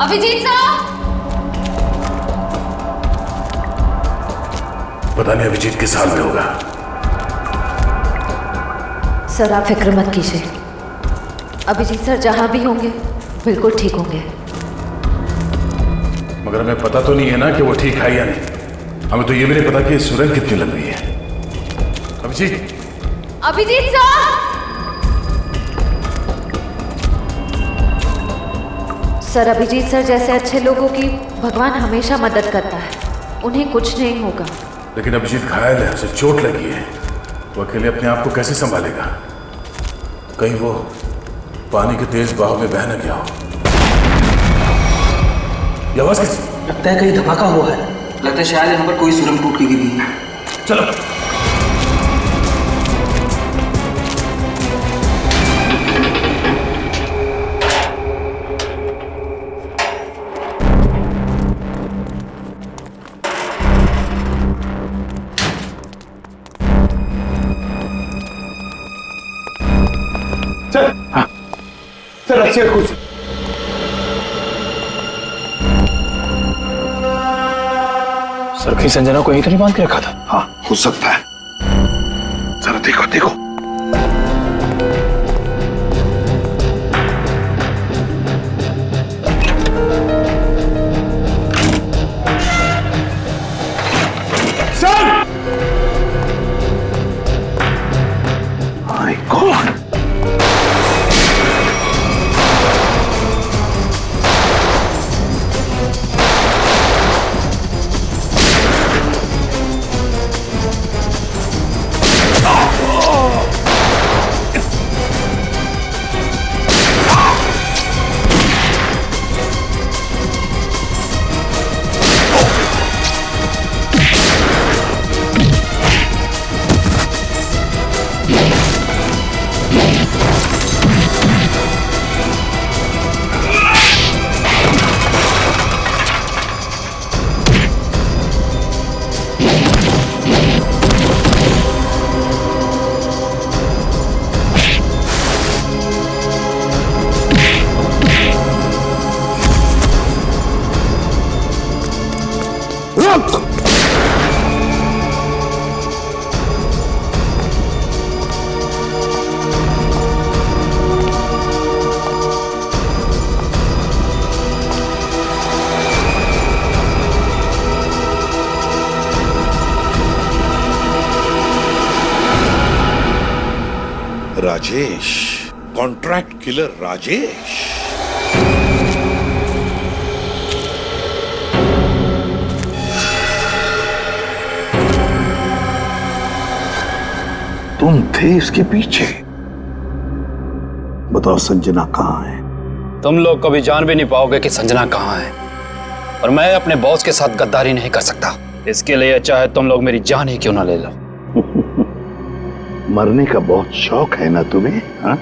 Abhijit sir! पता नहीं अभिजीत किस हाल में होगा। सर आप फिक्र मत कीजिए, अभिजीत सर जहां भी होंगे बिल्कुल ठीक होंगे। मगर हमें पता तो नहीं है ना कि वो ठीक है या नहीं। हमें तो ये भी नहीं पता कि सुरंग कितनी लंबी है। Abhijit! Abhijit sir! Sir Abhijit sir जैसे अच्छे लोगों की भगवान हमेशा मदद करता है, उन्हें कुछ नहीं होगा। लेकिन अभिजीत घायल है, उसे चोट लगी है। वो अकेले अपने आप को कैसे संभालेगा? कहीं वो पानी के तेज बहाव में बह न गया हो। ये आवाज कैसी? लगता है कहीं धमाका हुआ है। लगता है शायद यहाँ पर कोई सुरंग टूट के गिरी है। चलो। सर, हाँ सर, रस्सी और कुर्सी। सर कहीं संजना को यहीं तो नहीं बांध के रखा था? हाँ हो सकता है। जरा देखो देखो। Sir! My God! Rajesh, contract killer Rajesh. तुम थे इसके पीछे। बताओ संजना कहाँ है? तुम लोग कभी जान भी नहीं पाओगे कि संजना कहाँ है, और मैं अपने बॉस के साथ गद्दारी नहीं कर सकता। इसके लिए चाहे तुम लोग मेरी जान ही क्यों ना ले लो। मरने का बहुत शौक है ना तुम्हें? हाँ?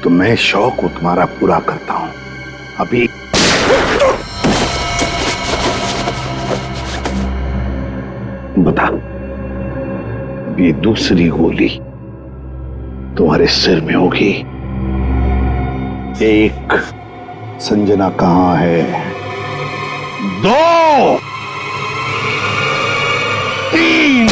तो मैं शौक तुम्हारा पूरा करता हूं। अभी बता, ये दूसरी गोली तुम्हारे सिर में होगी। एक, संजना कहाँ है? दो, तीन।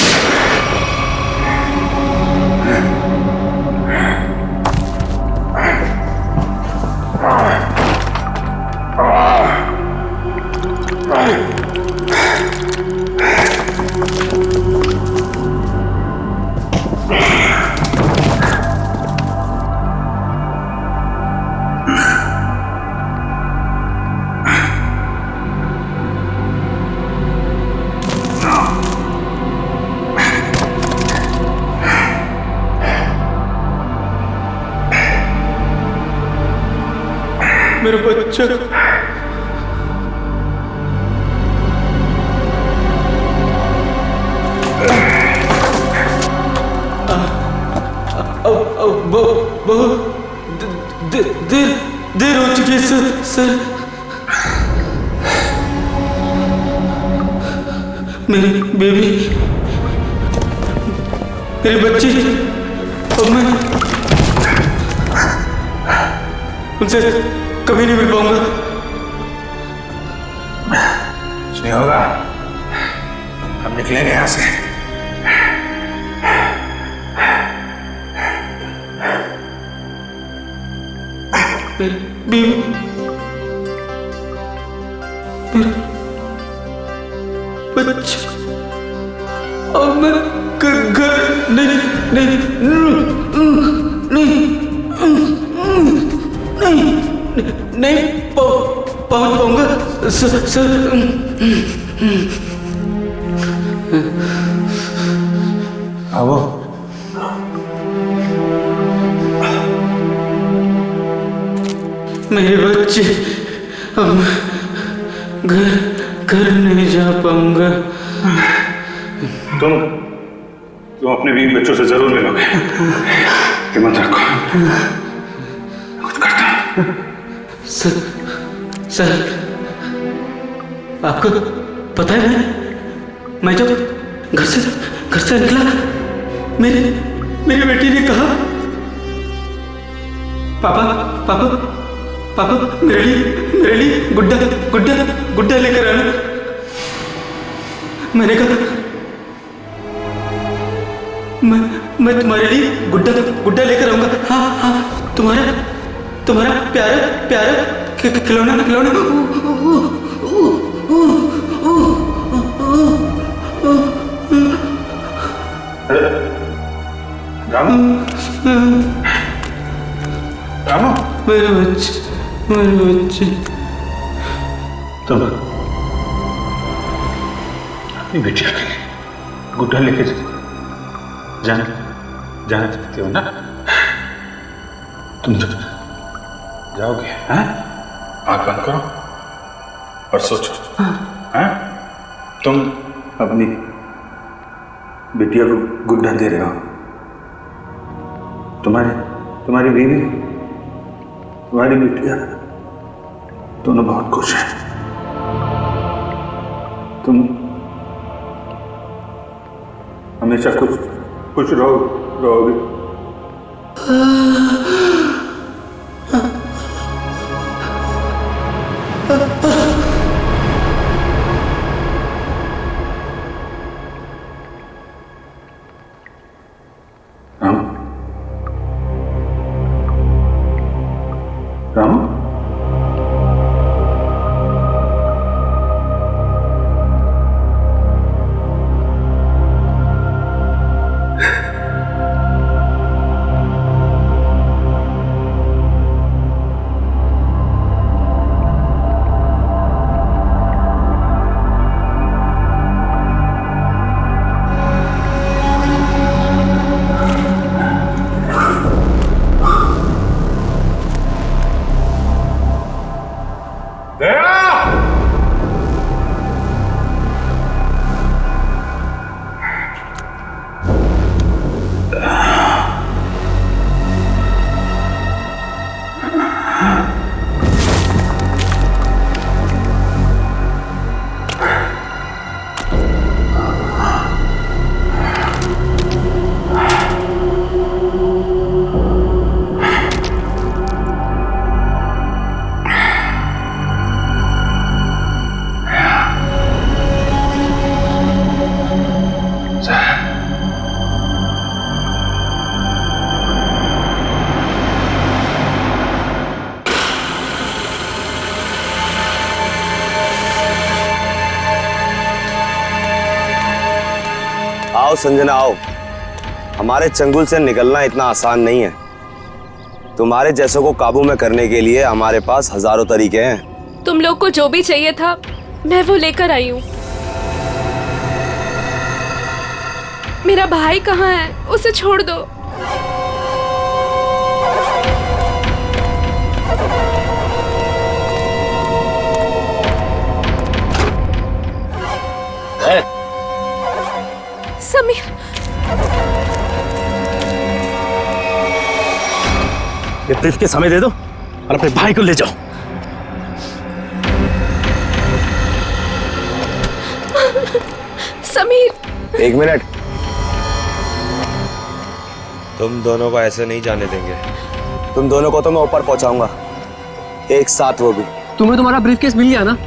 मेरा बच्चा। बहुत देर हो चुकी है सर। मेरी बेबी, मेरी बच्ची, अब मैं उनसे कभी नहीं मिल पाऊंगा। नहीं होगा, हम निकलेंगे यहां से। बच्चा अब मैं घर नहीं नहीं नहीं नहीं नहीं पहुंच पाऊंगा सर। आओ। मेरे बच्चे अब घर नहीं जा पाऊंगा। तुम अपने बीवी बच्चों से जरूर मिलोगे, हिम्मत रखो, कुछ करता हूं। सर आपको पता है मैं जब घर से निकला मेरी बेटी ने कहा पापा मेरे लिए गुड्डा लेकर आना। मैंने कहा मैं तुम्हारे लिए गुड्डा लेकर आऊंगा। हाँ तुम्हारा प्यारा खिलौना। रामू, मेरे बच्चे तुम अपनी बेटिया के लिए गुड्डा लेके जाना चाहते हो ना? तुम जब जाओगे, हैं? आँख बंद करो और सोचो, हैं? तुम अपनी बिटिया को गुड्डा दे रहे हो, तुम्हारी बीवी, तुम्हारी बिटिया दोनों बहुत खुश हैं। तुम हमेशा खुश रहोगे। रामू, आओ संजना आओ, हमारे चंगुल से निकलना इतना आसान नहीं है। तुम्हारे जैसों को काबू में करने के लिए हमारे पास हजारों तरीके हैं। तुम लोग को जो भी चाहिए था मैं वो लेकर आई हूँ। मेरा भाई कहाँ है? उसे छोड़ दो। समीर, ये ब्रीफ के समय दे दो और अपने भाई को ले जाओ। समीर, एक मिनट, तुम दोनों को ऐसे नहीं जाने देंगे। तुम दोनों को तो मैं ऊपर पहुंचाऊंगा, एक साथ वो भी। तुम्हें तुम्हारा ब्रीफकेस मिल गया ना,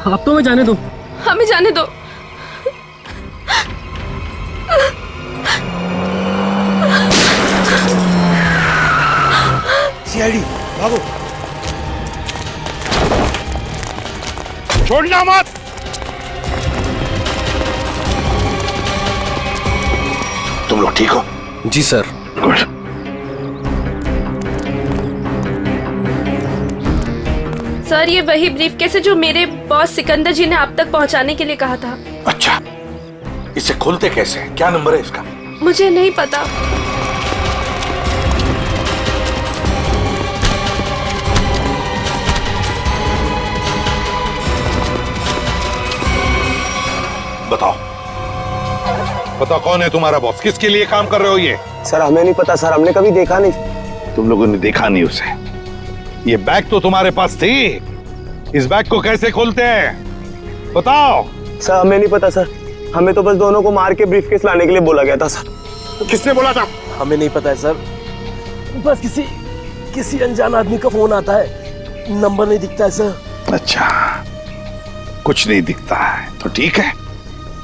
अब तो मैं जाने दो। हमें जाने दो। सीआईडी भागो, छोड़ना मत। तुम लोग ठीक हो? जी सर। गुड। सर ये वही ब्रीफकेस है जो मेरे बॉस सिकंदर जी ने आप तक पहुंचाने के लिए कहा था। अच्छा, इसे खोलते कैसे? क्या नंबर है इसका? मुझे नहीं पता। बताओ, बताओ कौन है तुम्हारा बॉस? किसके लिए काम कर रहे हो ये? सर हमें नहीं पता सर, हमने कभी देखा नहीं। तुम लोगों ने देखा नहीं उसे? ये बैग तो तुम्हारे पास थी, इस बैग को कैसे खोलते हैं बताओ? सर हमें नहीं पता सर, हमें तो बस दोनों को मार के ब्रीफकेस लाने के लिए बोला गया था सर। किसने बोला था? हमें नहीं पता है सर, बस किसी अनजान आदमी का फोन आता है, नंबर नहीं दिखता है सर। अच्छा, कुछ नहीं दिखता है तो ठीक है,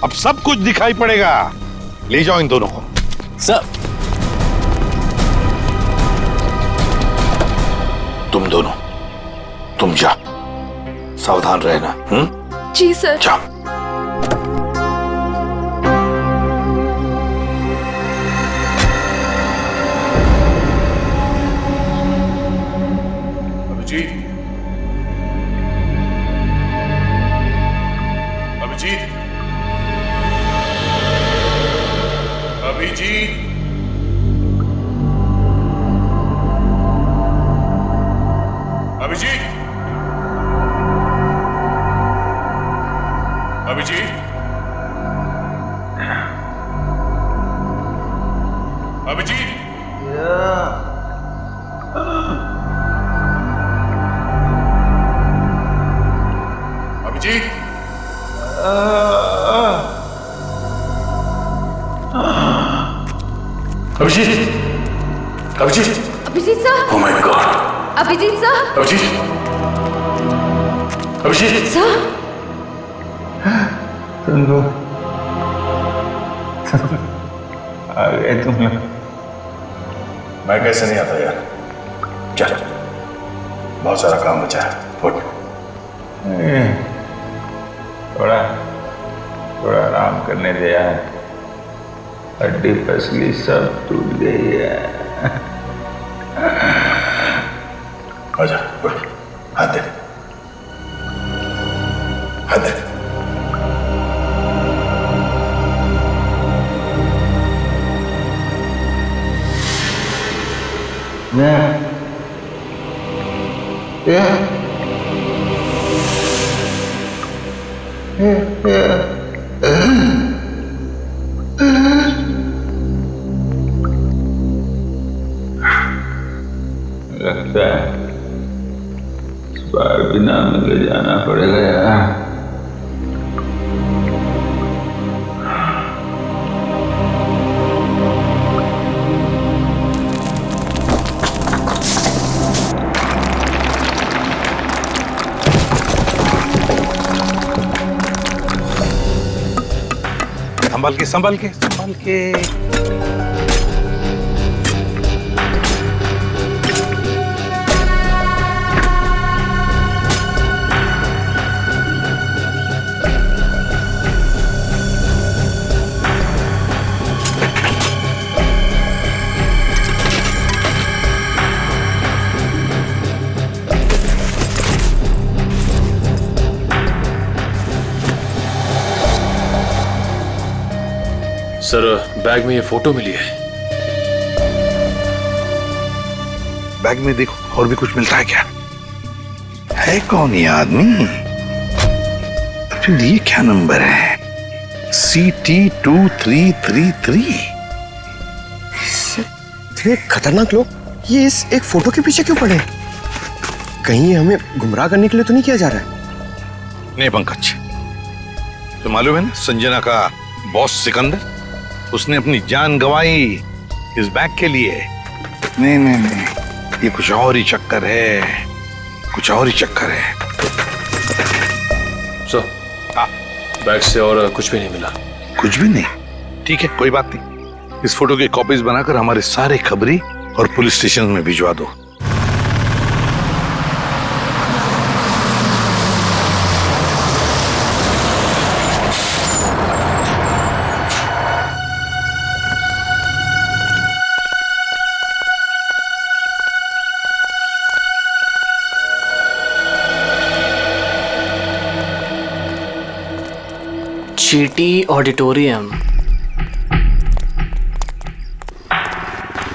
अब सब कुछ दिखाई पड़ेगा। ले जाओ इन दोनों को। सर तुम दोनों, तुम जाओ, सावधान रहना। जी सर। जाओ। Abhijeet, Abhijit, Abhijit, Abhijit, Abhijit, Abhijit, Abhijit, Abhijit, Abhijit, Abhijit sir, oh my God, Abhijit sir, Abhijeet, Abhijit, sir, आ गए तुम लोग। मैं कैसे नहीं आता यार, चल बहुत सारा काम बचा है, फुट। थोड़ा थोड़ा आराम करने दे यार, हड्डी पसली सब टूट गई है। आजा, उठ, हाथ दे, हाथ दे। लगता है इस बार बिना मिले जाना पड़ेगा यार। संभल के, संभल के, संभल के। सर बैग में ये फोटो मिली है। बैग में देखो और भी कुछ मिलता है क्या? है कौन ये आदमी? फिर ये क्या नंबर है? CT2333। इतने खतरनाक लोग ये इस एक फोटो के पीछे क्यों पड़े? कहीं हमें गुमराह करने के लिए तो नहीं किया जा रहा है? नहीं पंकज, तो मालूम है ना संजना का बॉस सिकंदर, उसने अपनी जान गंवाई इस बैग के लिए। नहीं नहीं नहीं, ये कुछ और ही चक्कर है, कुछ और ही चक्कर है। सर, बैग से और कुछ भी नहीं मिला। कुछ भी नहीं? ठीक है, कोई बात नहीं। इस फोटो की कॉपीज बनाकर हमारे सारे खबरी और पुलिस स्टेशन में भिजवा दो। चीटी ऑडिटोरियम।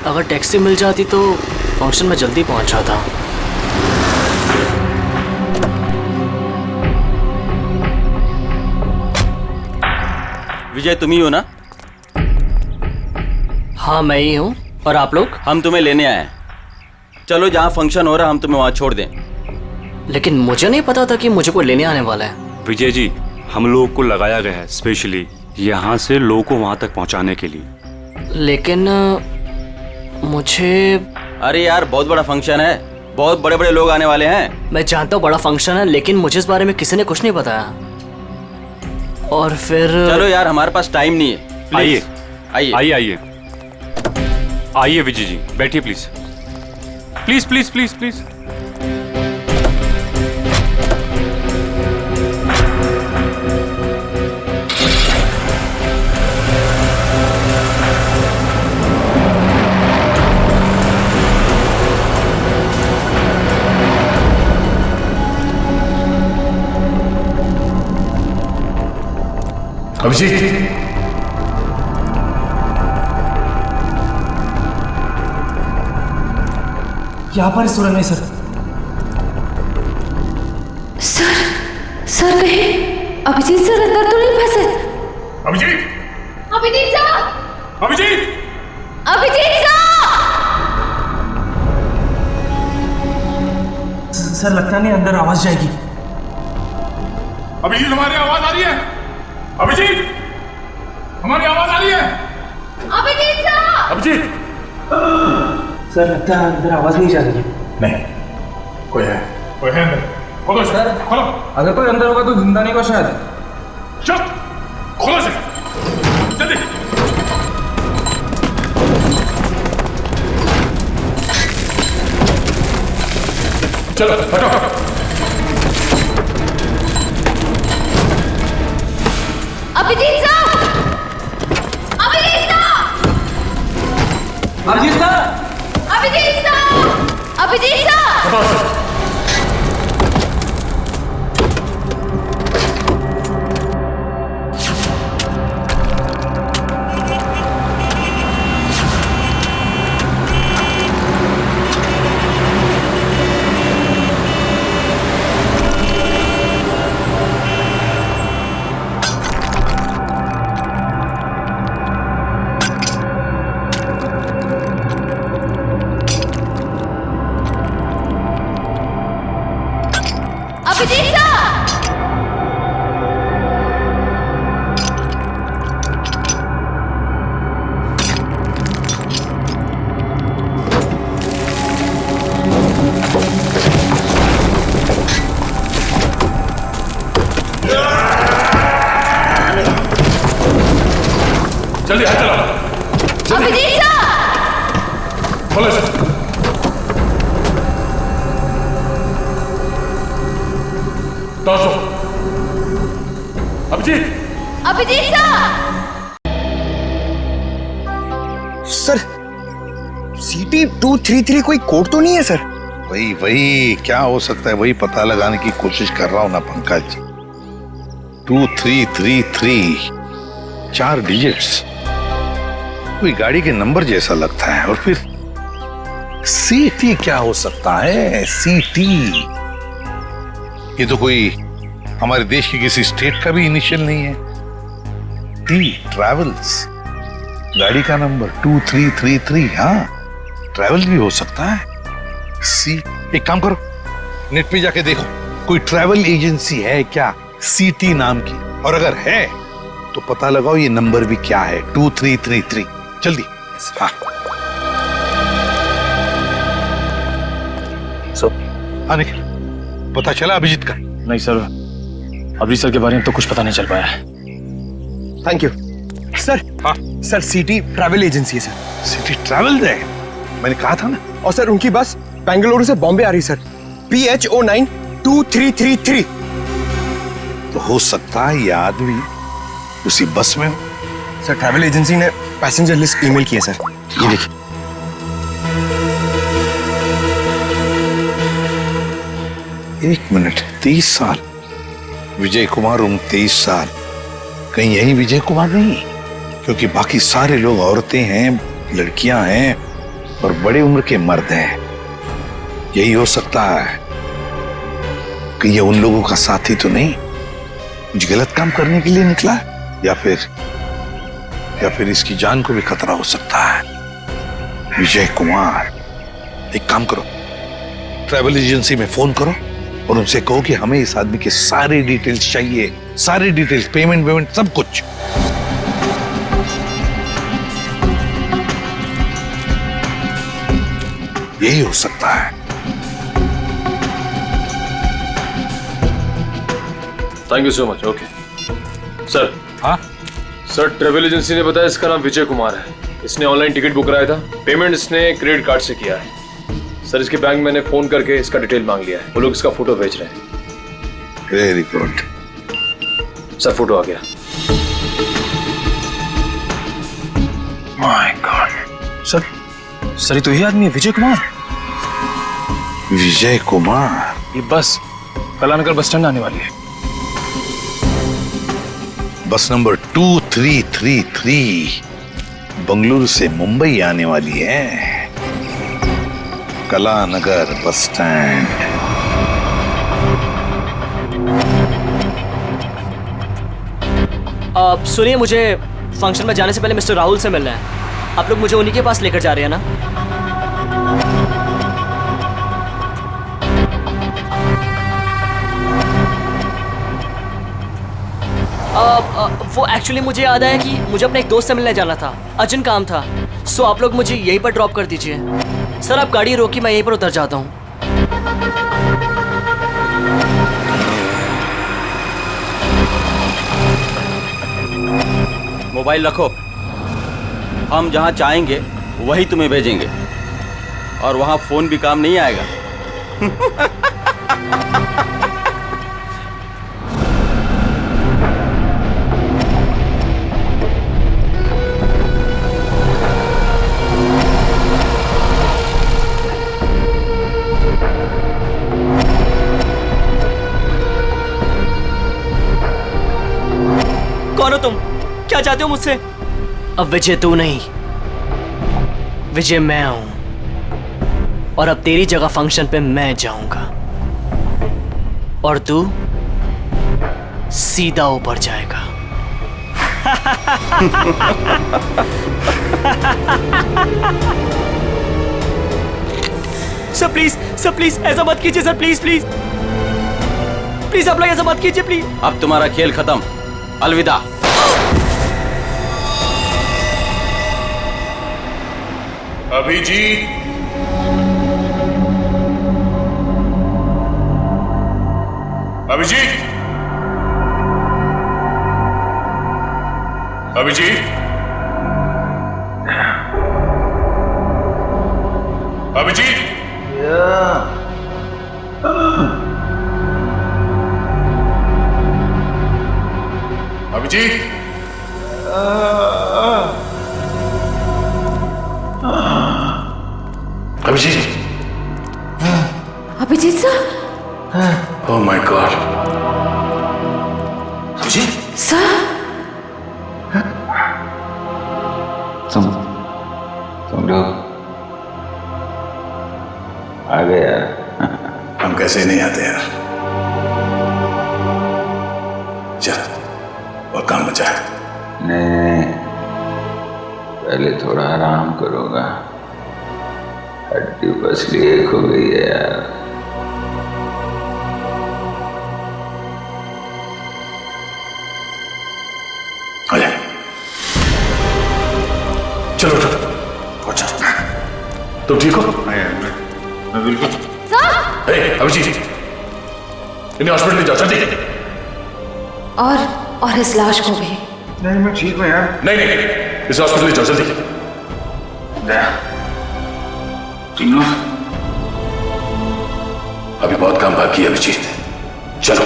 अगर टैक्सी मिल जाती तो फंक्शन में जल्दी पहुंच जाता। विजय तुम ही हो ना? हाँ मैं ही हूँ। और आप लोग? हम तुम्हें लेने आए हैं। चलो जहाँ फंक्शन हो रहा हम तुम्हें वहाँ छोड़ दें। लेकिन मुझे नहीं पता था कि मुझे कोई लेने आने वाला है। विजय जी, हम लोगों को लगाया गया है स्पेशली यहाँ से लोगों को वहाँ तक पहुँचाने के लिए। लेकिन मुझे... अरे यार बहुत बड़ा फंक्शन है, बहुत बड़े बड़े लोग आने वाले हैं। मैं जानता हूँ बड़ा फंक्शन है, लेकिन मुझे इस बारे में किसी ने कुछ नहीं बताया। और फिर... चलो यार हमारे पास टाइम नहीं है। आइए आइए आइए आइए आइए विजय जी, बैठिए please please please please please. Abhijit, यहाँ पर सुरन है सर। सर कहीं अभिजीत सर अंदर तो नहीं फंसे? अभिजीत, अभिजीत सर! अभिजीत, अभिजीत सर लगता नहीं अंदर आवाज जाएगी। अभिजीत हमारी आवाज आ रही है? अभिजीत, हमारी आवाज आ रही है? अभिजीत सर! अभिजीत, सर लगता है अंदर आवाज नहीं जा रही है। नहीं, कोई है अंदर। खोलो सर, खोलो। अगर कोई अंदर होगा तो जिंदा नहीं को शायद। चल, खोलो से, जल्दी। चलो हटो। Abhijit sir! Abhijit sir! Abhijit sir! Abhijit sir! Abhijit sir! Abhijit sir! जल्दी हाथ चलाओ। अभिजीत सर! खोलो से। दो। अभिजीत! अभिजीत सर, सीटी 233 कोई कोड तो नहीं है सर? वही क्या हो सकता है, वही पता लगाने की कोशिश कर रहा हूं ना पंकज। 2333, 4 डिजिट्स, कोई गाड़ी के नंबर जैसा लगता है। और फिर सीटी क्या हो सकता है? सीटी, ये तो कोई हमारे देश की किसी स्टेट का भी इनिशियल नहीं है। टी ट्रैवल्स, गाड़ी का नंबर 2333। हाँ, ट्रैवल भी हो सकता है। सी, एक काम करो, नेट पे जाके देखो कोई ट्रैवल एजेंसी है क्या सीटी नाम की, और अगर है तो पता लगाओ ये नंबर भी क्या है, 2333। जल्दी। हाँ सो हाँ, निखिल, पता चला अभिजीत का? नहीं सर, अभी सर के बारे में तो कुछ पता नहीं चल पाया है। Thank you sir. हाँ सर, सिटी ट्रैवल एजेंसी है सर। सिटी ट्रैवल है, मैंने कहा था ना। और सर उनकी बस बेंगलुरु से बॉम्बे आ रही सर, PH092333। तो हो सकता है ये आदमी उसी बस में हो। सर ट्रैवल एजेंसी ने पैसेंजर लिस्ट ईमेल की है सर, ये देखिए। एक मिनट, 30 साल, विजय कुमार उम्र 23 साल। कहीं यही विजय कुमार नहीं? क्योंकि बाकी सारे लोग औरतें हैं, लड़कियां हैं और बड़े उम्र के मर्द हैं। यही हो सकता है कि ये उन लोगों का साथी तो नहीं, कुछ गलत काम करने के लिए निकला है, या फिर इसकी जान को भी खतरा हो सकता है। विजय कुमार, एक काम करो, ट्रैवल एजेंसी में फोन करो और उनसे कहो कि हमें इस आदमी के सारे डिटेल्स चाहिए, सारे डिटेल्स, पेमेंट सब कुछ। यही हो सकता है। Thank you so much. Okay sir. हाँ सर, ट्रेवल एजेंसी ने बताया इसका नाम विजय कुमार है। इसने ऑनलाइन टिकट बुक कराया था, पेमेंट इसने क्रेडिट कार्ड से किया है। सर इसके बैंक मैंने फोन करके इसका डिटेल मांग लिया है, वो लोग इसका फोटो भेज रहे हैं। वेरी गुड सर, फोटो आ गया। माय गॉड सर, ये तो यही आदमी है, विजय कुमार। विजय कुमार, ये बस कलानगर बस स्टैंड आने वाली है। बस नंबर 2333 बंगलुरु से मुंबई आने वाली है। Kalanagar bus stand. सुनिए, मुझे फंक्शन में जाने से पहले मिस्टर राहुल से मिलना है। आप लोग मुझे उन्हीं के पास लेकर जा रहे हैं ना? वो एक्चुअली मुझे याद आया कि मुझे अपने एक दोस्त से मिलने जाना था, अर्जेंट काम था। सो आप लोग मुझे यहीं पर ड्रॉप कर दीजिए। सर आप गाड़ी रोकी, मैं यहीं पर उतर जाता हूँ। मोबाइल रखो, हम जहाँ चाहेंगे वही तुम्हें भेजेंगे, और वहाँ फोन भी काम नहीं आएगा। कौन हो तुम? क्या चाहते हो मुझसे? अब विजय तू नहीं, विजय मैं हूं, और अब तेरी जगह फंक्शन पे मैं जाऊंगा और तू सीधा ऊपर जाएगा। सर प्लीज ऐसा मत कीजिए सर, प्लीज आप लोग ऐसा मत कीजिए प्लीज। अब तुम्हारा खेल खत्म, अलविदा। Abhijit, Abhijit, Abhijit, Abhijit, Abhijit, Abhijit, Abhijit sir. Oh my God, Abhijit sir. तुम लोग आ गए यार। हम कैसे नहीं आते यार। चल, और काम बचा है। नहीं, पहले थोड़ा आराम करूंगा, हड्डी पसली एक हो गई है यार। आजा, चलो उठो, उठ। तुम ठीक हो? मैं बिल्कुल। अभिजीत, इन्हें हॉस्पिटल ले जाओ जल्दी। और इस लाश को भी। नहीं मैं ठीक हूँ यार। नहीं नहीं इस हॉस्पिटल ले जाओ जल्दी। तीनों अभी बहुत काम बाकी है अभिजीत, चलो।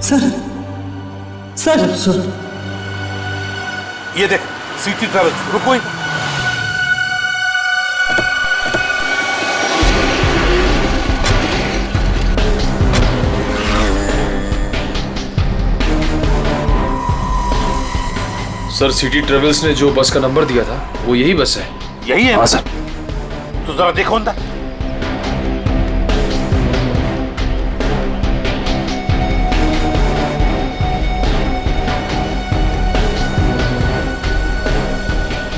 सर सर सर ये देख सिटी ट्रैवल्स, रुको ही। सर सिटी ट्रेवल्स ने जो बस का नंबर दिया था वो यही बस है। यही है? हाँ सर। तो जरा देखो अंदर।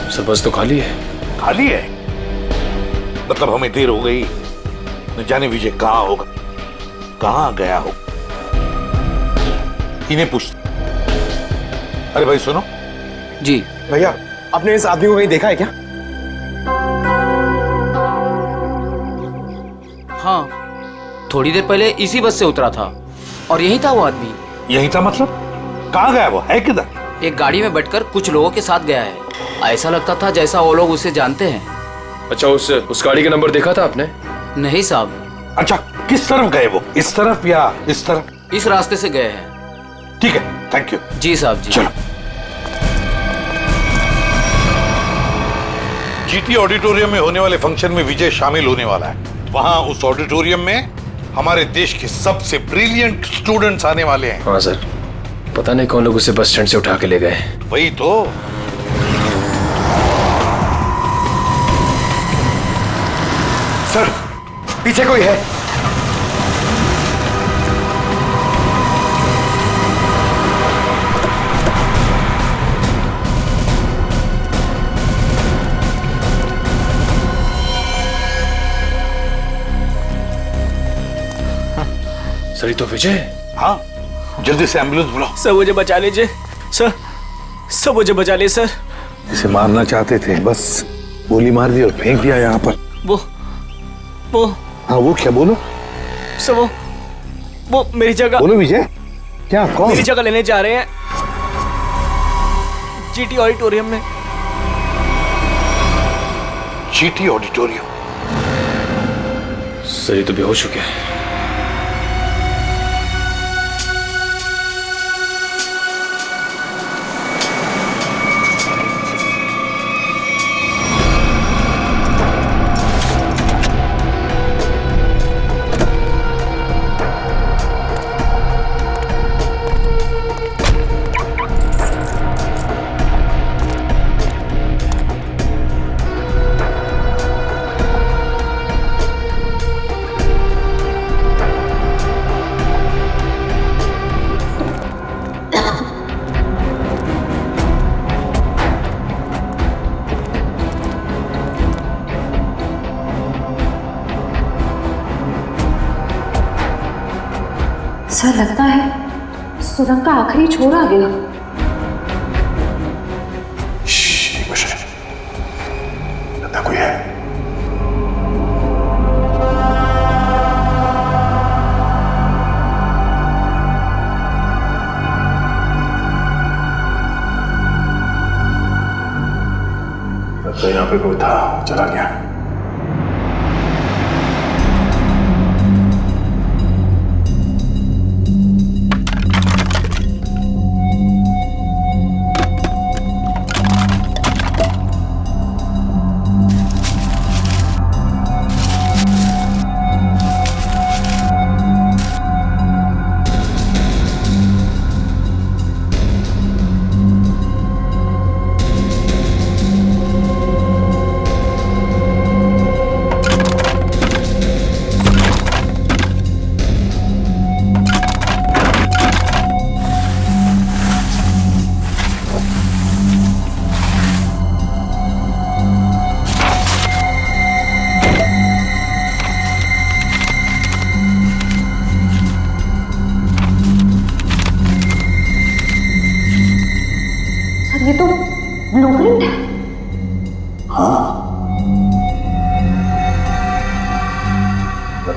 सर बस तो खाली है। खाली है? मतलब हमें देर हो गई, न जाने विजय कहाँ होगा, कहाँ गया हो। इन्हें पूछ। अरे भाई सुनो। जी भैया, आपने इस आदमी को कहीं देखा है क्या? हाँ, थोड़ी देर पहले इसी बस से उतरा था और यही था वो आदमी। यही था मतलब? कहाँ गया वो, है किधर? एक गाड़ी में बैठकर कुछ लोगों के साथ गया है। ऐसा लगता था जैसा वो लोग उसे जानते हैं। अच्छा उस गाड़ी का नंबर देखा था आपने? नहीं साहब। अच्छा किस तरफ गए वो, इस तरफ या इस तरफ? इस रास्ते से गए हैं। ठीक है, थैंक यू। जी साहब जी। चलो। जीटी ऑडिटोरियम में होने वाले फंक्शन में विजय शामिल होने वाला है। वहां उस ऑडिटोरियम में हमारे देश के सबसे ब्रिलियंट स्टूडेंट्स आने वाले हैं। हाँ सर, पता नहीं कौन लोग उसे बस स्टैंड से उठा के ले गए। वही तो। सर पीछे कोई है। सर ये तो विजय। हाँ जल्दी से एम्बुलेंस बुलाओ। सर मुझे बचा लीजिए सर, सर मुझे बचा लीजिए सर। इसे मारना चाहते थे, बस गोली मार दी और फेंक दिया यहाँ पर। वो हाँ वो क्या, बोलो। सर वो मेरी जगह। बोलो विजय, क्या कौन? मेरी जगह लेने जा रहे हैं जीटी ऑडिटोरियम में। GT auditorium? सर ये तो बेहोश हो गया है। सर लगता है सुरंग का आखिरी छोर आ गया। लगता कोई है। लगता है यहाँ पे कोई था, चला गया।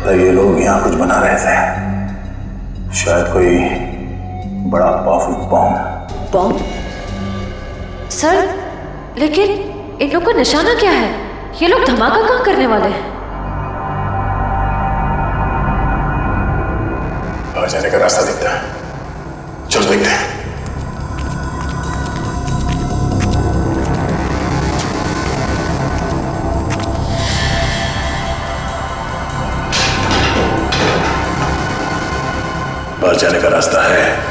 लगता है ये लोग यहाँ कुछ बना रहे थे, शायद कोई बड़ा पावरफुल बॉम्ब। बॉम्ब? सर, लेकिन इन लोग का निशाना क्या है? ये लोग धमाका कहाँ करने वाले हैं? बाहर जाने का रास्ता दिखता है, चल देखते हैं। बाहर जाने का रास्ता है।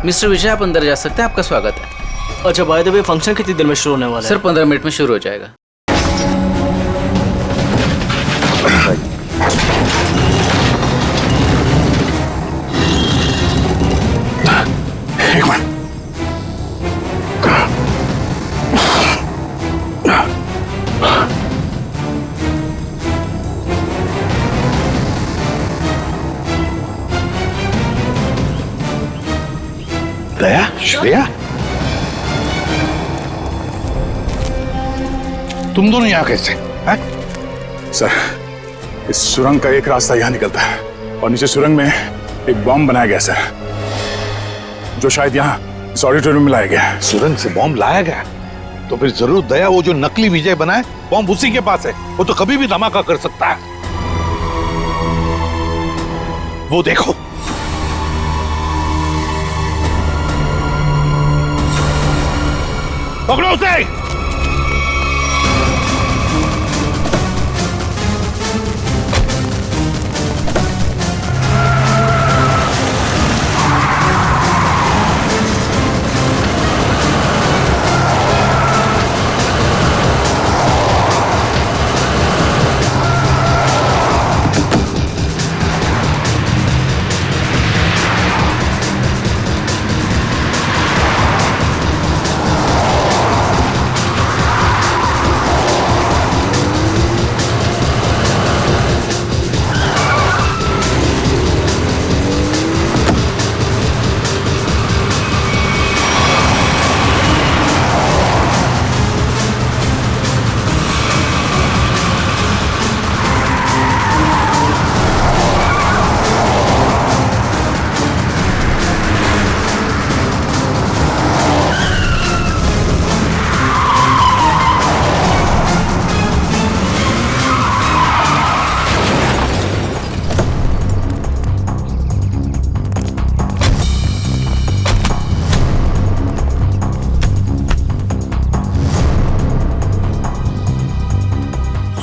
मिस्टर विजय, आप अंदर जा सकते हैं, आपका स्वागत है। अच्छा, बाय द वे, फंक्शन कितनी देर में शुरू होने वाला है? सर 15 मिनट में शुरू हो जाएगा। एक मिनट। दया, श्रेया, तुम दोनों यहाँ कैसे हैं? सर, इस सुरंग का एक रास्ता यहाँ निकलता है और नीचे सुरंग में एक बॉम्ब बनाया गया सर, जो शायद यहाँ इस ऑडिटोरियम में लाया गया है। सुरंग से बॉम्ब लाया गया? तो फिर जरूर दया वो जो नकली विजय बनाए बॉम्ब उसी के पास है। वो तो कभी भी धमाका कर सकता है। वो देखो, पकड़ो उसे।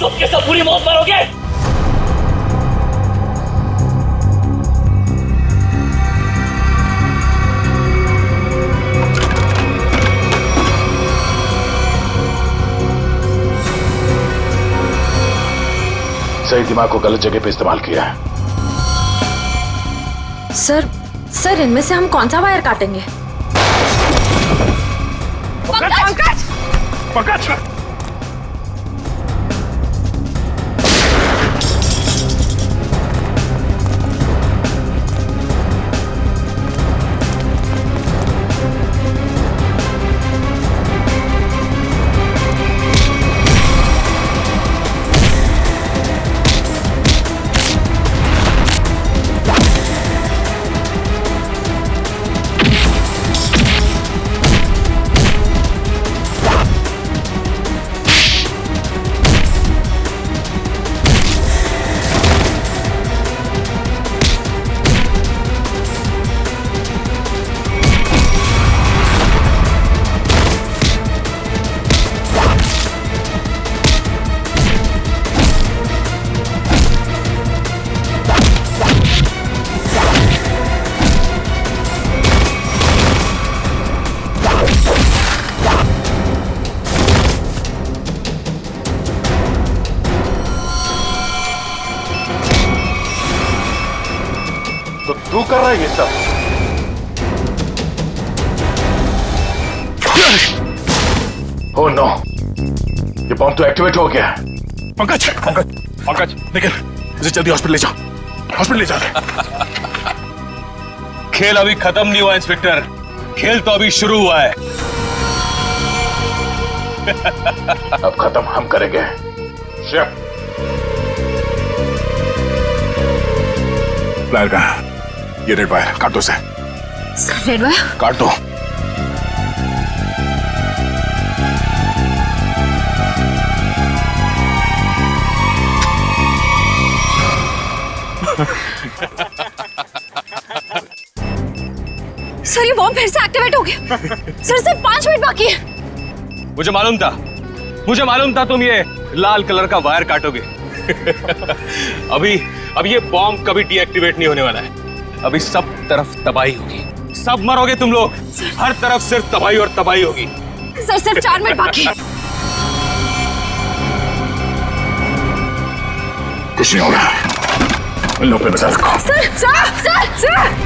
सबके सब पूरी मौत मरोगे। सही दिमाग को गलत जगह पे इस्तेमाल किया है। सर, इनमें से हम कौन सा वायर काटेंगे? पंकज! तू कर रहा है ये सब? ओह नो, ये बॉम्ब तो एक्टिवेट हो गया। पंकज, पंकज, पंकज, निकल, इसे जल्दी हॉस्पिटल ले जाओ, हॉस्पिटल ले जाओ। खेल अभी खत्म नहीं हुआ इंस्पेक्टर, खेल तो अभी शुरू हुआ है। अब खत्म हम करेंगे। शेफ, प्लायर कहाँ? ये रेड वायर काट दो। सर रेड वायर काट दो। सर ये बॉम्ब फिर से एक्टिवेट हो गया। सर सिर्फ 5 मिनट बाकी है। मुझे मालूम था तुम ये लाल कलर का वायर काटोगे। अभी ये बॉम्ब कभी डीएक्टिवेट नहीं होने वाला है। अभी सब तरफ तबाही होगी, सब मरोगे तुम लोग। हर तरफ सिर्फ तबाही और तबाही होगी। सर सिर्फ 4 मिनट बाकी है। कुछ नहीं हो रहा, इन लोगों पे नजर रखो। सर सर सर सर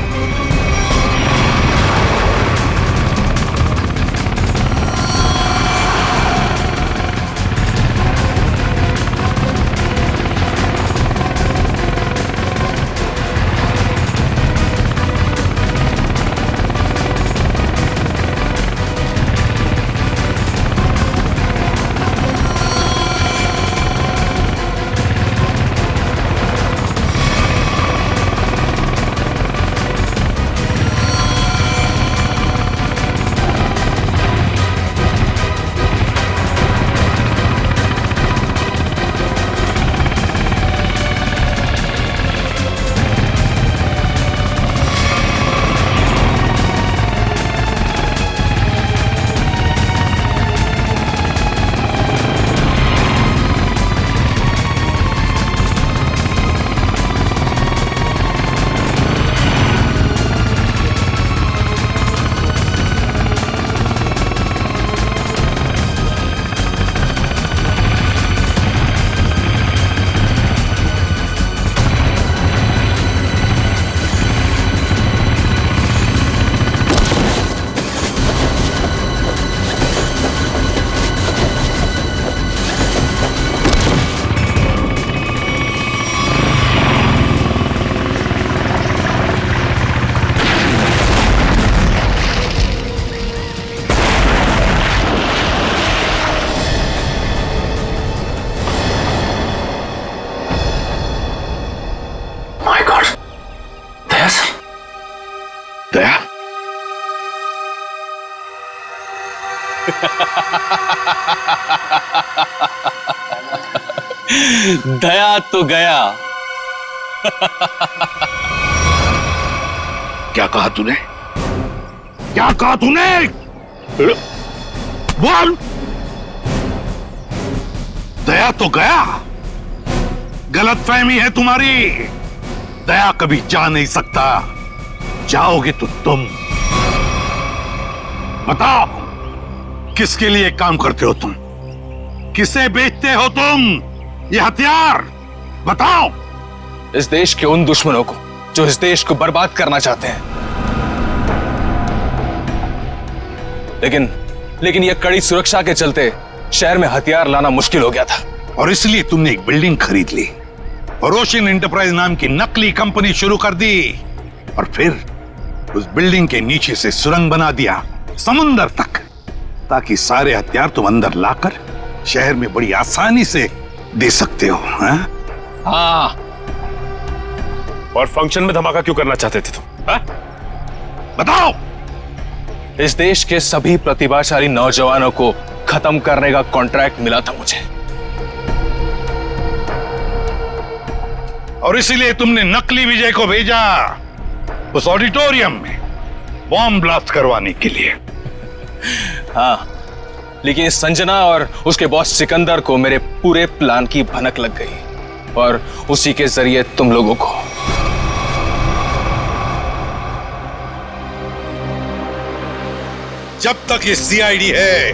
दया, दया तो गया। क्या कहा तूने? क्या कहा तूने? बोल। दया तो गया। गलतफहमी है तुम्हारी। दया कभी जा नहीं सकता। जाओगे तो तुम। बताओ, किसके लिए काम करते हो तुम? किसे बेचते हो तुम ये हथियार? बताओ। इस देश के उन दुश्मनों को जो इस देश को बर्बाद करना चाहते हैं। लेकिन यह कड़ी सुरक्षा के चलते शहर में हथियार लाना मुश्किल हो गया था। और इसलिए तुमने एक बिल्डिंग खरीद ली और ओशियन एंटरप्राइज नाम की नकली कंपनी शुरू कर दी। और फिर उस बिल्डिंग के नीचे से सुरंग बना दिया समुंदर तक, ताकि सारे हथियार तुम अंदर लाकर शहर में बड़ी आसानी से दे सकते हो। हाँ। और फंक्शन में धमाका क्यों करना चाहते थे तुम? बताओ। इस देश के सभी प्रतिभाशाली नौजवानों को खत्म करने का कॉन्ट्रैक्ट मिला था मुझे। और इसीलिए तुमने नकली विजय को भेजा उस ऑडिटोरियम में बॉम्ब ब्लास्ट करवाने के लिए। हाँ, लेकिन इस संजना और उसके बॉस सिकंदर को मेरे पूरे प्लान की भनक लग गई और उसी के जरिए तुम लोगों को। जब तक ये सीआईडी है,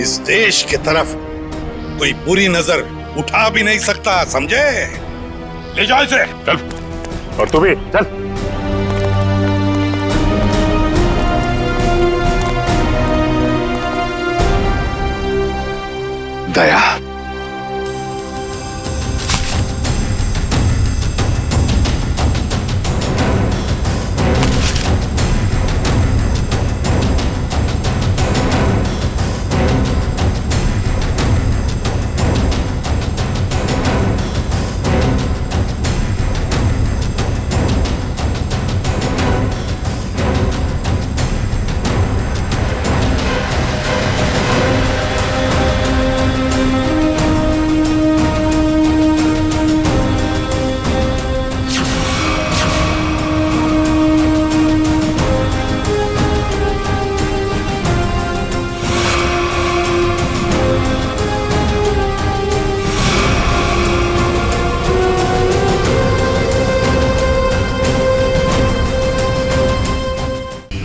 इस देश की तरफ कोई बुरी नजर उठा भी नहीं सकता, समझे? ले जाओ इसे। चल। और तू भी चल।